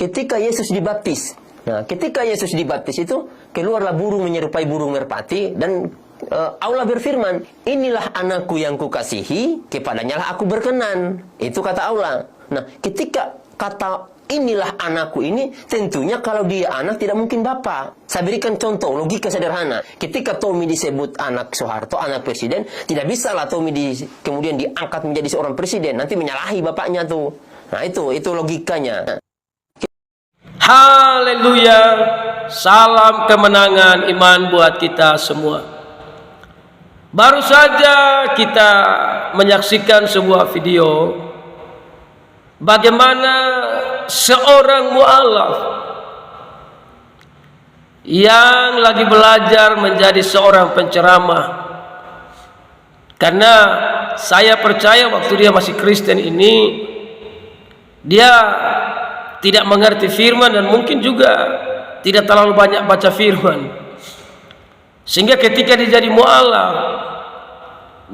ketika Yesus dibaptis. Nah, ketika Yesus dibaptis itu keluarlah burung menyerupai burung merpati dan Allah berfirman, inilah anakku yang kukasihi, kepadanya lah aku berkenan. Itu kata Allah. Nah, ketika kata inilah anakku ini, tentunya kalau dia anak tidak mungkin bapak. Saya berikan contoh, logika sederhana. Ketika Tommy disebut anak Soeharto, anak presiden, tidak bisa lah Tommy kemudian diangkat menjadi seorang presiden. Nanti menyalahi bapaknya tuh. Nah, itu logikanya. Haleluya. Salam kemenangan iman buat kita semua. Baru saja kita menyaksikan sebuah video bagaimana seorang mu'alaf yang lagi belajar menjadi seorang penceramah. Karena saya percaya waktu dia masih Kristen ini, dia tidak mengerti firman dan mungkin juga tidak terlalu banyak baca firman. Sehingga ketika dia jadi mu'alaf,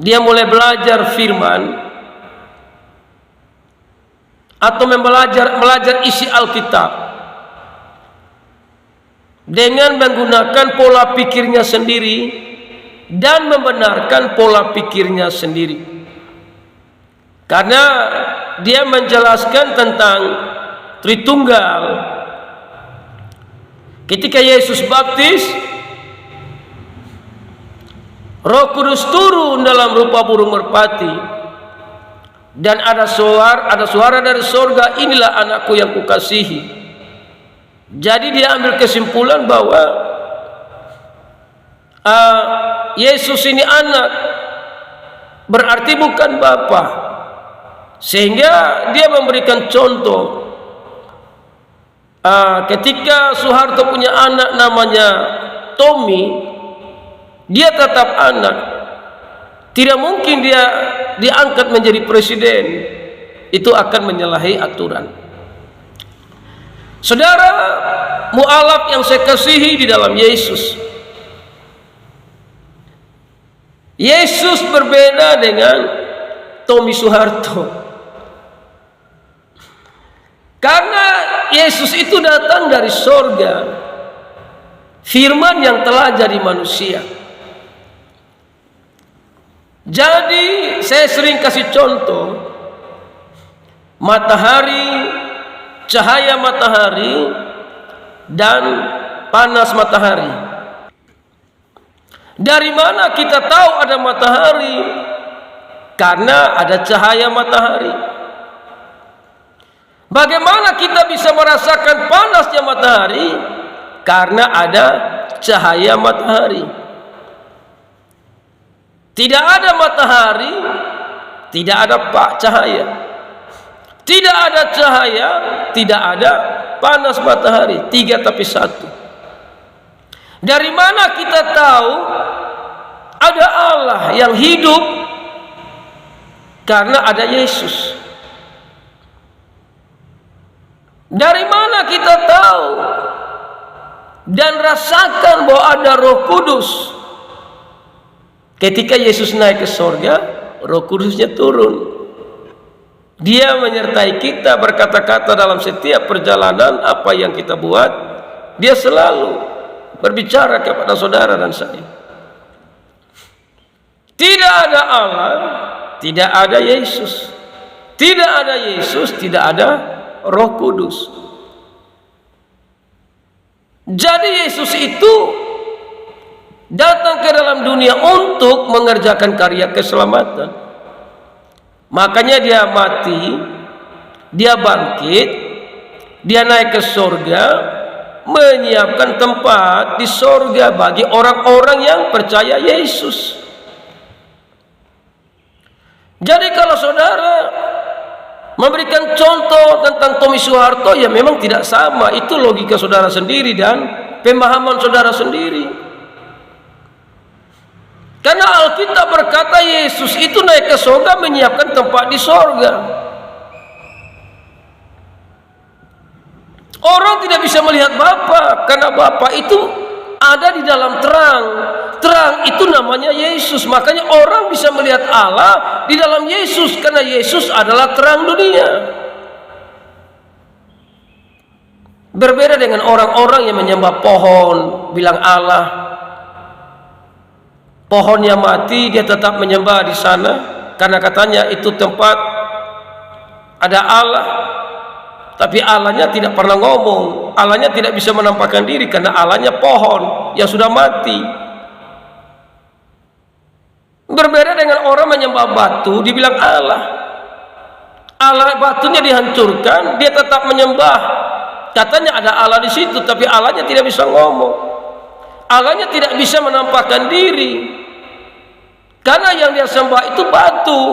dia mulai belajar firman atau belajar isi Alkitab dengan menggunakan pola pikirnya sendiri dan membenarkan pola pikirnya sendiri. Karena dia menjelaskan tentang Tritunggal. Ketika Yesus baptis, Roh Kudus turun dalam rupa burung merpati dan ada suara dari sorga, inilah anakku yang kukasihi. Jadi dia ambil kesimpulan bahwa Yesus ini anak, berarti bukan bapa. Sehingga dia memberikan contoh, ketika Soeharto punya anak namanya Tommy, dia tetap anak. Tidak mungkin dia diangkat menjadi presiden. Itu akan menyalahi aturan. Saudara mu'alaf yang saya kasihi di dalam Yesus, Yesus berbeda dengan Tommy Soeharto. Karena Yesus itu datang dari sorga, firman yang telah jadi manusia. Jadi saya sering kasih contoh, matahari, cahaya matahari dan panas matahari. Dari mana kita tahu ada matahari? Karena ada cahaya matahari. Bagaimana kita bisa merasakan panasnya matahari? Karena ada cahaya matahari. Tidak ada matahari, tidak ada cahaya. Tidak ada cahaya, tidak ada panas matahari. 3 tapi 1. Dari mana kita tahu ada Allah yang hidup? Karena ada Yesus. Dari mana kita tahu dan rasakan bahwa ada Roh Kudus? Ketika Yesus naik ke sorga, Roh Kudusnya turun. Dia menyertai kita, berkata-kata dalam setiap perjalanan apa yang kita buat. Dia selalu berbicara kepada saudara dan saya. Tidak ada Allah, tidak ada Yesus. Tidak ada Yesus, tidak ada Roh Kudus. Jadi Yesus itu datang ke dalam dunia untuk mengerjakan karya keselamatan. Makanya dia mati, dia bangkit, dia naik ke sorga, menyiapkan tempat di sorga bagi orang-orang yang percaya Yesus. Jadi kalau saudara memberikan contoh tentang Tommy Soeharto, ya memang tidak sama. Itu logika saudara sendiri dan pemahaman saudara sendiri. Karena Alkitab berkata Yesus itu naik ke sorga menyiapkan tempat di sorga. Orang tidak bisa melihat Bapa karena Bapa itu ada di dalam terang. Terang itu namanya Yesus. Makanya orang bisa melihat Allah di dalam Yesus karena Yesus adalah terang dunia. Berbeda dengan orang-orang yang menyembah pohon, bilang Allah. Pohonnya mati, dia tetap menyembah di sana karena katanya itu tempat ada Allah. Tapi Allahnya tidak pernah ngomong, Allahnya tidak bisa menampakkan diri karena Allahnya pohon yang sudah mati. Berbeda dengan orang menyembah batu, dibilang Allah. Allah batunya dihancurkan, dia tetap menyembah. Katanya ada Allah di situ, tapi Allahnya tidak bisa ngomong. Allahnya tidak bisa menampakkan diri. Karena yang dia sembah itu batu.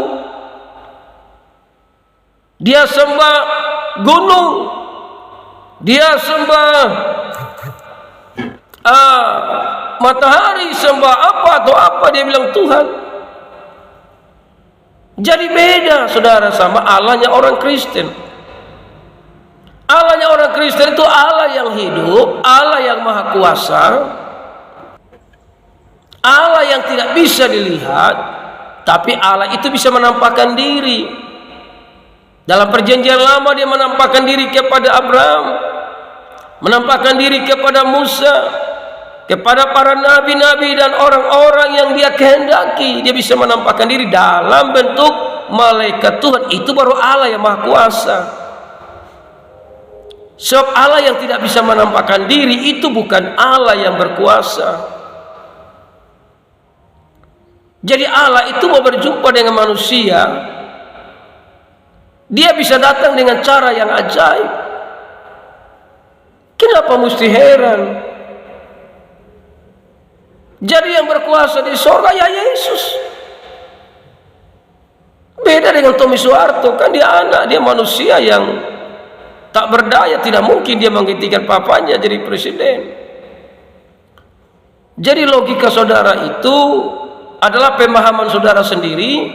Dia sembah gunung. Dia sembah matahari, sembah apa atau apa, dia bilang Tuhan. Jadi beda saudara sama Allahnya orang Kristen. Allahnya orang Kristen itu Allah yang hidup, Allah yang maha kuasa, Allah yang tidak bisa dilihat, tapi Allah itu bisa menampakkan diri. Dalam perjanjian lama dia menampakkan diri kepada Abraham, menampakkan diri kepada Musa, kepada para nabi-nabi dan orang-orang yang dia kehendaki. Dia bisa menampakkan diri dalam bentuk malaikat Tuhan. Itu baru Allah yang maha kuasa. Sebab Allah yang tidak bisa menampakkan diri itu bukan Allah yang berkuasa. Jadi Allah itu mau berjumpa dengan manusia, dia bisa datang dengan cara yang ajaib. Kenapa mesti heran? Jadi yang berkuasa di sorga ya Yesus. Beda dengan Tommy Soeharto, kan dia anak, dia manusia yang tak berdaya, tidak mungkin dia menggantikan papanya jadi presiden. Jadi logika saudara itu adalah pemahaman saudara sendiri,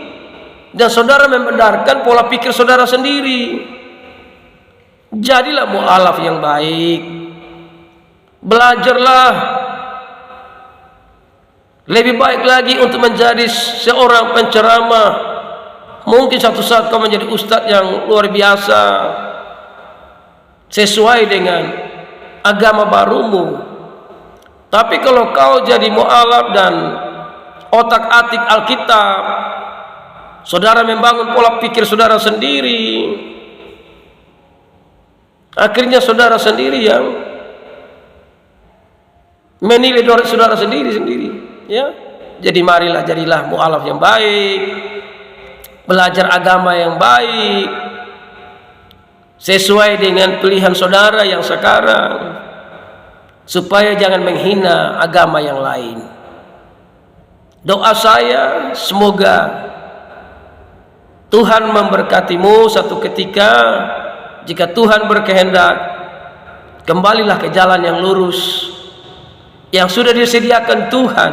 dan saudara membenarkan pola pikir saudara sendiri. Jadilah mu'alaf yang baik. Belajarlah lebih baik lagi untuk menjadi seorang penceramah. Mungkin satu saat kau menjadi ustadz yang luar biasa, sesuai dengan agama barumu. Tapi kalau kau jadi mu'alaf dan otak-atik Alkitab, saudara membangun pola pikir saudara sendiri, akhirnya saudara sendiri yang menilai saudara sendiri, ya. Jadi marilah jadilah mu'alaf yang baik, belajar agama yang baik sesuai dengan pilihan saudara yang sekarang, supaya jangan menghina agama yang lain. Doa saya semoga Tuhan memberkatimu satu ketika. Jika Tuhan berkehendak, kembalilah ke jalan yang lurus yang sudah disediakan Tuhan,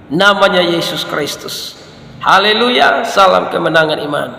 namanya Yesus Kristus. Haleluya, salam kemenangan iman.